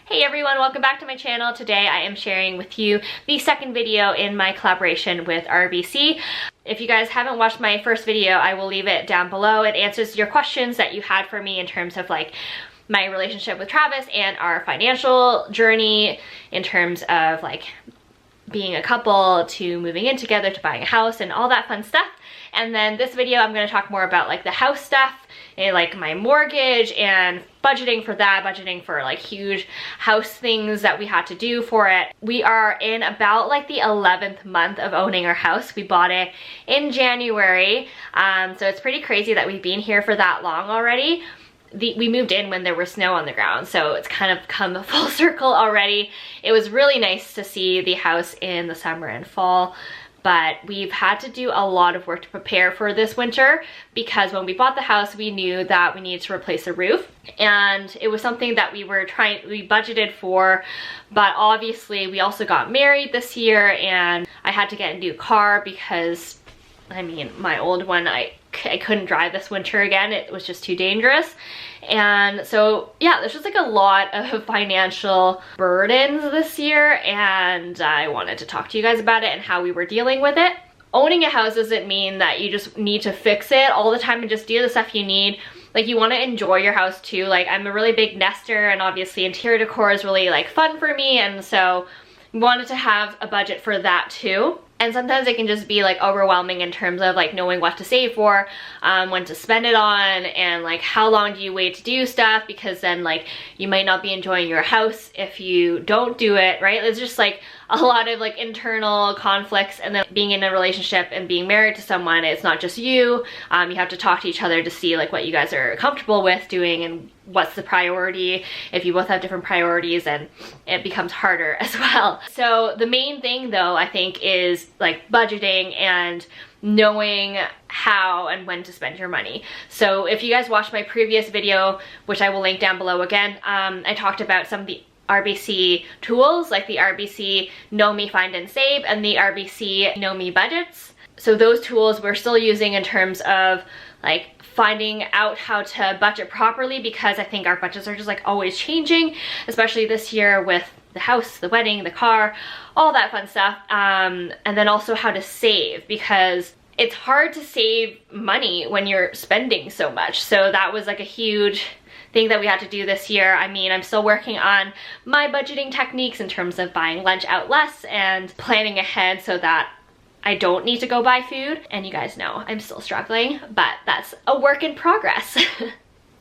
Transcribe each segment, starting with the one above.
Hey everyone, welcome back to my channel. Today I am sharing with you the second video in my collaboration with RBC. If you guys haven't watched my first video, I will leave it down below. It answers your questions that you had for me in terms of like my relationship with Travis and our financial journey in terms of like being a couple to moving in together to buying a house and all that fun stuff. And then this video I'm going to talk more about like the house stuff and like my mortgage and budgeting for that, budgeting for like huge house things that we had to do for it. We are in about like the 11th month of owning our house. We bought it in January, so it's pretty crazy that we've been here for that long already. We moved in when there was snow on the ground, so it's kind of come full circle already. It was really nice to see the house in the summer and fall, but we've had to do a lot of work to prepare for this winter because when we bought the house, we knew that we needed to replace the roof, and it was something that we budgeted for, but obviously we also got married this year and I had to get a new car because, I mean, my old one, I couldn't drive this winter again. It was just too dangerous. And so yeah, there's just like a lot of financial burdens this year, and I wanted to talk to you guys about it and how we were dealing with it. Owning a house doesn't mean that you just need to fix it all the time and just do the stuff you need. Like, you want to enjoy your house too. Like, I'm a really big nester, and obviously interior decor is really like fun for me, and so we wanted to have a budget for that too. And sometimes it can just be like overwhelming in terms of like knowing what to save for, when to spend it on, and like how long do you wait to do stuff, because then like you might not be enjoying your house if you don't do it, right? It's just like a lot of like internal conflicts, and then being in a relationship and being married to someone, it's not just you. You have to talk to each other to see like what you guys are comfortable with doing and what's the priority. If you both have different priorities, and it becomes harder as well. So the main thing though, I think, is like budgeting and knowing how and when to spend your money. So if you guys watched my previous video, which I will link down below again, I talked about some of the RBC tools, like the RBC Know Me, Find and Save, and the RBC Know Me Budgets. So those tools we're still using in terms of like finding out how to budget properly, because I think our budgets are just like always changing, especially this year with the house, the wedding, the car, all that fun stuff. And then also how to save, because it's hard to save money when you're spending so much. So that was like a huge thing that we had to do this year. I mean, I'm still working on my budgeting techniques in terms of buying lunch out less and planning ahead so that I don't need to go buy food. And you guys know I'm still struggling, but that's a work in progress.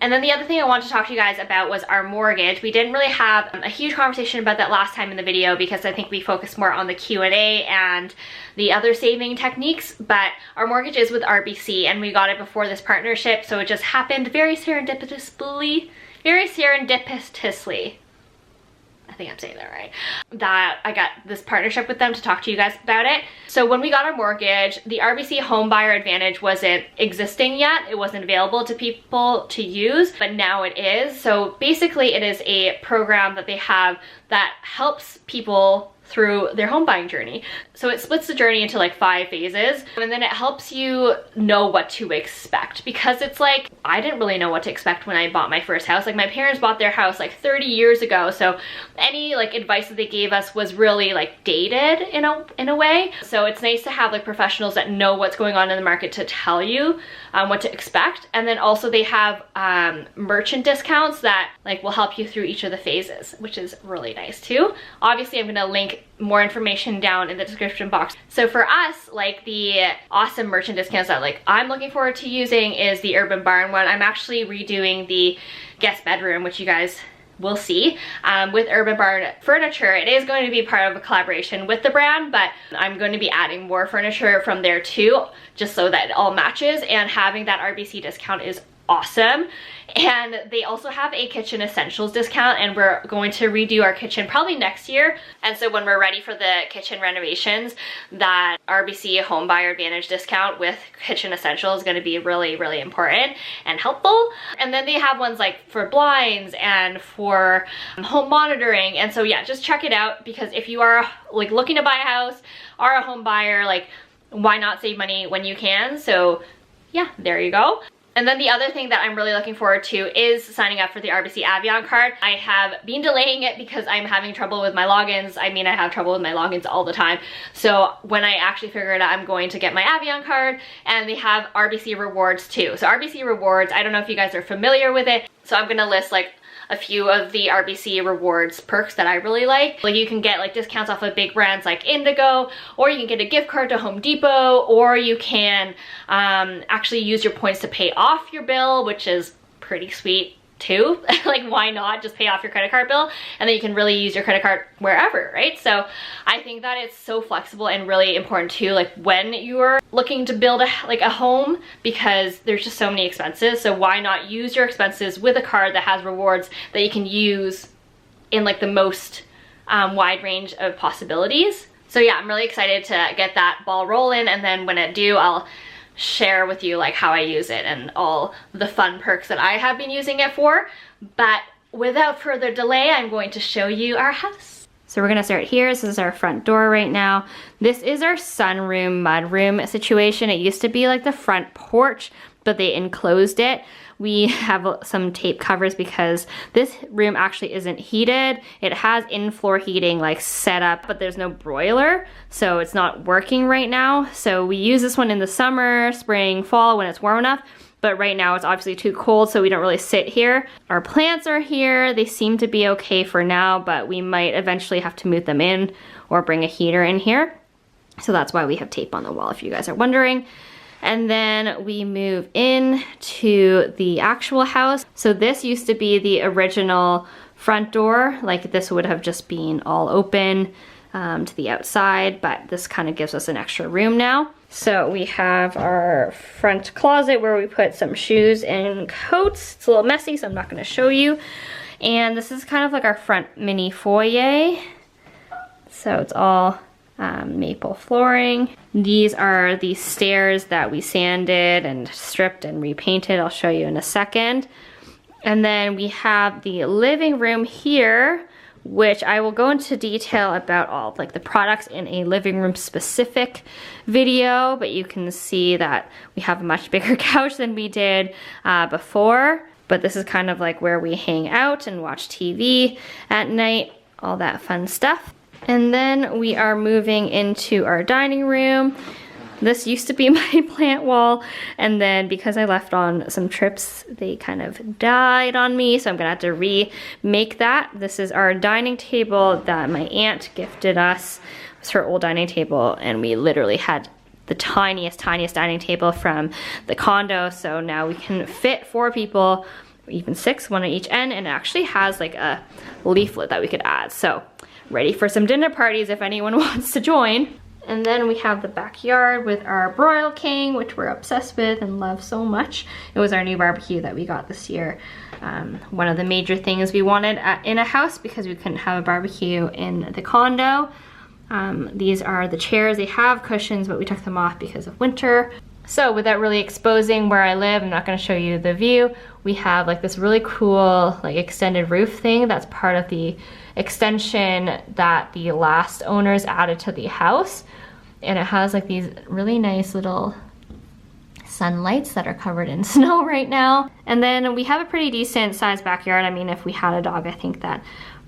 And then the other thing I wanted to talk to you guys about was our mortgage. We didn't really have a huge conversation about that last time in the video because I think we focused more on the Q&A and the other saving techniques, but our mortgage is with RBC and we got it before this partnership, so it just happened very serendipitously. I think I'm saying that right, that I got this partnership with them to talk to you guys about it. So when we got our mortgage, the RBC Home Buyer Advantage wasn't existing yet. It wasn't available to people to use, but now it is. So basically it is a program that they have that helps people through their home buying journey. So it splits the journey into like 5 phases, and then it helps you know what to expect, because it's like, I didn't really know what to expect when I bought my first house. Like, my parents bought their house like 30 years ago, so any like advice that they gave us was really like dated in a way. So it's nice to have like professionals that know what's going on in the market to tell you what to expect. And then also they have merchant discounts that like will help you through each of the phases, which is really nice too. Obviously I'm gonna link more information down in the description box. So for us, like the awesome merchant discounts that like I'm looking forward to using is the Urban Barn one. I'm actually redoing the guest bedroom, which you guys will see, with Urban Barn furniture. It is going to be part of a collaboration with the brand, but I'm going to be adding more furniture from there too, just so that it all matches, and having that RBC discount is awesome. And they also have a kitchen essentials discount, and we're going to redo our kitchen probably next year. And so when we're ready for the kitchen renovations, that RBC Home Buyer Advantage discount with kitchen essentials is going to be really, really important and helpful. And then they have ones like for blinds and for home monitoring. And so yeah, just check it out, because if you are like looking to buy a house, are a home buyer, like why not save money when you can? So yeah, there you go. And then the other thing that I'm really looking forward to is signing up for the RBC Avion card. I have been delaying it because I'm having trouble with my logins. I mean, I have trouble with my logins all the time. So when I actually figure it out, I'm going to get my Avion card, and they have RBC rewards too. So RBC rewards, I don't know if you guys are familiar with it. So I'm gonna list like a few of the RBC rewards perks that I really like. Like you can get like discounts off of big brands like Indigo, or you can get a gift card to Home Depot, or you can actually use your points to pay off your bill, which is pretty sweet too. Like why not just pay off your credit card bill, and then you can really use your credit card wherever, right? So I think that it's so flexible and really important too, like when you're looking to build a home, because there's just so many expenses. So why not use your expenses with a card that has rewards that you can use in like the most wide range of possibilities. So yeah, I'm really excited to get that ball rolling, and then when it do, I'll share with you like how I use it and all the fun perks that I have been using it for. But without further delay, I'm going to show you our house. So we're gonna start here. This is our front door right now. This is our sunroom, mudroom situation. It used to be like the front porch, but they enclosed it. We have some tape covers because this room actually isn't heated. It has in-floor heating like set up, but there's no broiler, so it's not working right now. So we use this one in the summer, spring, fall when it's warm enough, but right now it's obviously too cold, so we don't really sit here. Our plants are here. They seem to be okay for now, but we might eventually have to move them in or bring a heater in here. So that's why we have tape on the wall, if you guys are wondering. And then we move in to the actual house. So this used to be the original front door. Like this would have just been all open to the outside, but this kind of gives us an extra room now. So we have our front closet where we put some shoes and coats. It's a little messy, so I'm not gonna show you. And this is kind of like our front mini foyer. So it's all maple flooring. These are the stairs that we sanded and stripped and repainted. I'll show you in a second. And then we have the living room here, which I will go into detail about all like the products in a living room specific video, but you can see that we have a much bigger couch than we did before. But this is kind of like where we hang out and watch TV at night, all that fun stuff. And then we are moving into our dining room. This used to be my plant wall, and then because I left on some trips, they kind of died on me, so I'm gonna have to remake that. This is our dining table that my aunt gifted us. It was her old dining table, and we literally had the tiniest dining table from the condo, so now we can fit 4 people, even 6, one at each end, and it actually has like a leaflet that we could add. So ready for some dinner parties if anyone wants to join. And then we have the backyard with our broil king, which we're obsessed with and love so much. It was our new barbecue that we got this year. One of the major things we wanted in a house because we couldn't have a barbecue in the condo. These are the chairs. They have cushions, but we took them off because of winter. So without really exposing where I live, I'm not gonna show you the view. We have like this really cool like extended roof thing that's part of the extension that the last owners added to the house. And it has like these really nice little sunlights that are covered in snow right now. And then we have a pretty decent sized backyard. I mean, if we had a dog, I think that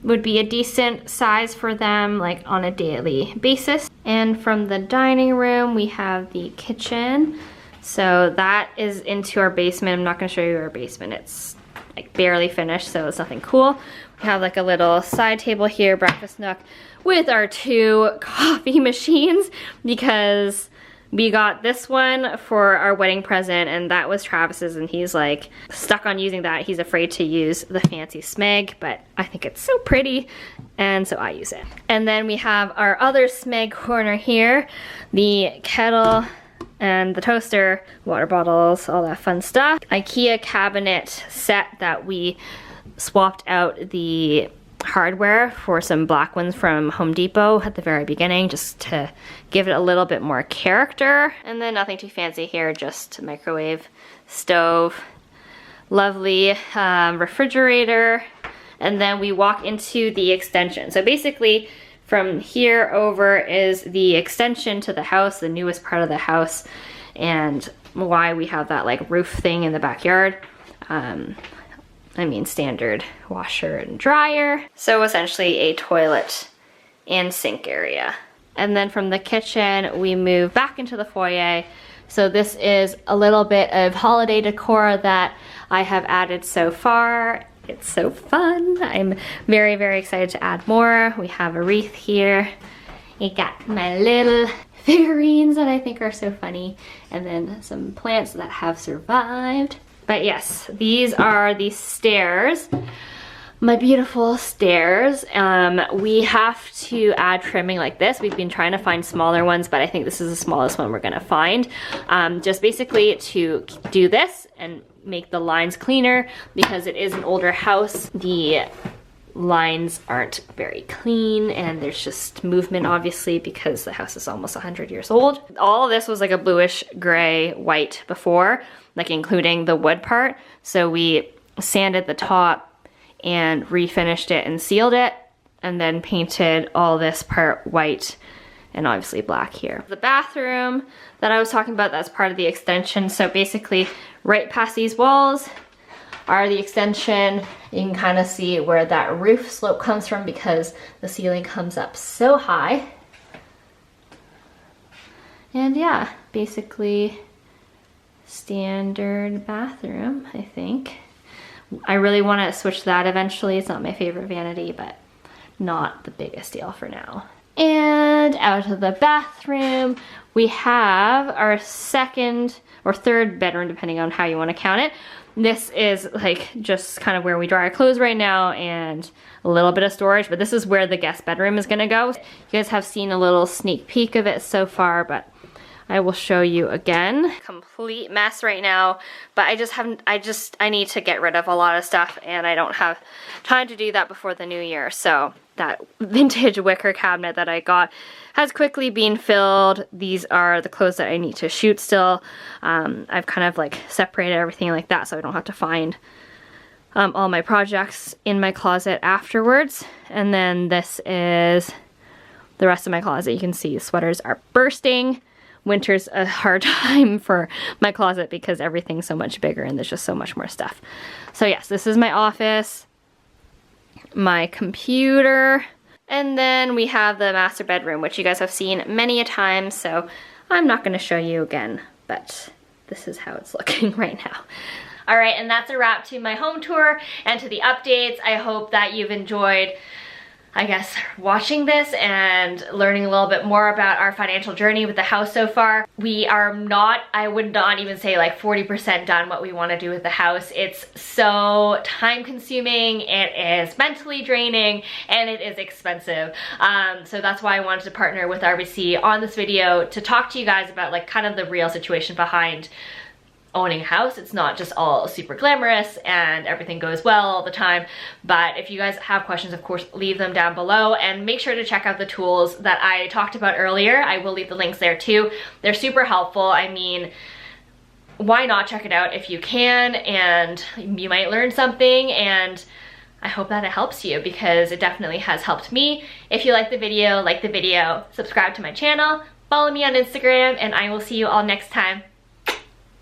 would be a decent size for them, like on a daily basis. And from the dining room, we have the kitchen. So that is into our basement. I'm not gonna show you our basement. It's like barely finished, so it's nothing cool. We have like a little side table here, breakfast nook, with our 2 coffee machines because we got this one for our wedding present and that was Travis's, and he's like stuck on using that. He's afraid to use the fancy Smeg, but I think it's so pretty and so I use it. And then we have our other Smeg corner here, the kettle and the toaster, water bottles, all that fun stuff. IKEA cabinet set that we swapped out the hardware for some black ones from Home Depot at the very beginning just to give it a little bit more character. And then nothing too fancy here, just microwave, stove, lovely refrigerator. And then we walk into the extension. So basically from here over is the extension to the house, the newest part of the house. And why we have that like roof thing in the backyard. I mean standard washer and dryer. So essentially a toilet and sink area. And then from the kitchen, we move back into the foyer. So this is a little bit of holiday decor that I have added so far. It's so fun. I'm very, very excited to add more. We have a wreath here. I got my little figurines that I think are so funny. And then some plants that have survived. But yes, these are the stairs. My beautiful stairs. We have to add trimming like this. We've been trying to find smaller ones, but I think this is the smallest one we're gonna find. Just basically to do this and make the lines cleaner because it is an older house. The lines aren't very clean and there's just movement obviously because the house is almost 100 years old. All of this was like a bluish gray white before, like including the wood part. So we sanded the top and refinished it and sealed it and then painted all this part white and obviously black here. The bathroom that I was talking about, that's part of the extension. So basically right past these walls are the extension. You can kind of see where that roof slope comes from because the ceiling comes up so high. And yeah, basically standard bathroom, I think. I really want to switch that eventually. It's not my favorite vanity, but not the biggest deal for now. And out of the bathroom, we have our second or third bedroom, depending on how you want to count it. This is like just kind of where we dry our clothes right now and a little bit of storage, but this is where the guest bedroom is gonna go. You guys have seen a little sneak peek of it so far, but I will show you again. Complete mess right now, but I need to get rid of a lot of stuff and I don't have time to do that before the new year. So that vintage wicker cabinet that I got has quickly been filled. These are the clothes that I need to shoot still. I've kind of like separated everything like that so I don't have to find all my projects in my closet afterwards. And then this is the rest of my closet. You can see sweaters are bursting. Winter's a hard time for my closet because everything's so much bigger and there's just so much more stuff. So yes, this is my office, my computer, and then we have the master bedroom, which you guys have seen many a time, so I'm not going to show you again, but this is how it's looking right now. All right, and that's a wrap to my home tour and to the updates. I hope that you've enjoyed, I guess, watching this and learning a little bit more about our financial journey with the house so far. We are not, I would not even say like 40% done what we want to do with the house. It's so time consuming, it is mentally draining, and it is expensive. So that's why I wanted to partner with RBC on this video to talk to you guys about like kind of the real situation behind owning a house. It's not just all super glamorous and everything goes well all the time, but if you guys have questions, of course, leave them down below and make sure to check out the tools that I talked about earlier. I will leave the links there too. They're super helpful. I mean, why not check it out if you can, and you might learn something, and I hope that it helps you because it definitely has helped me. If you like the video, subscribe to my channel, follow me on Instagram, and I will see you all next time.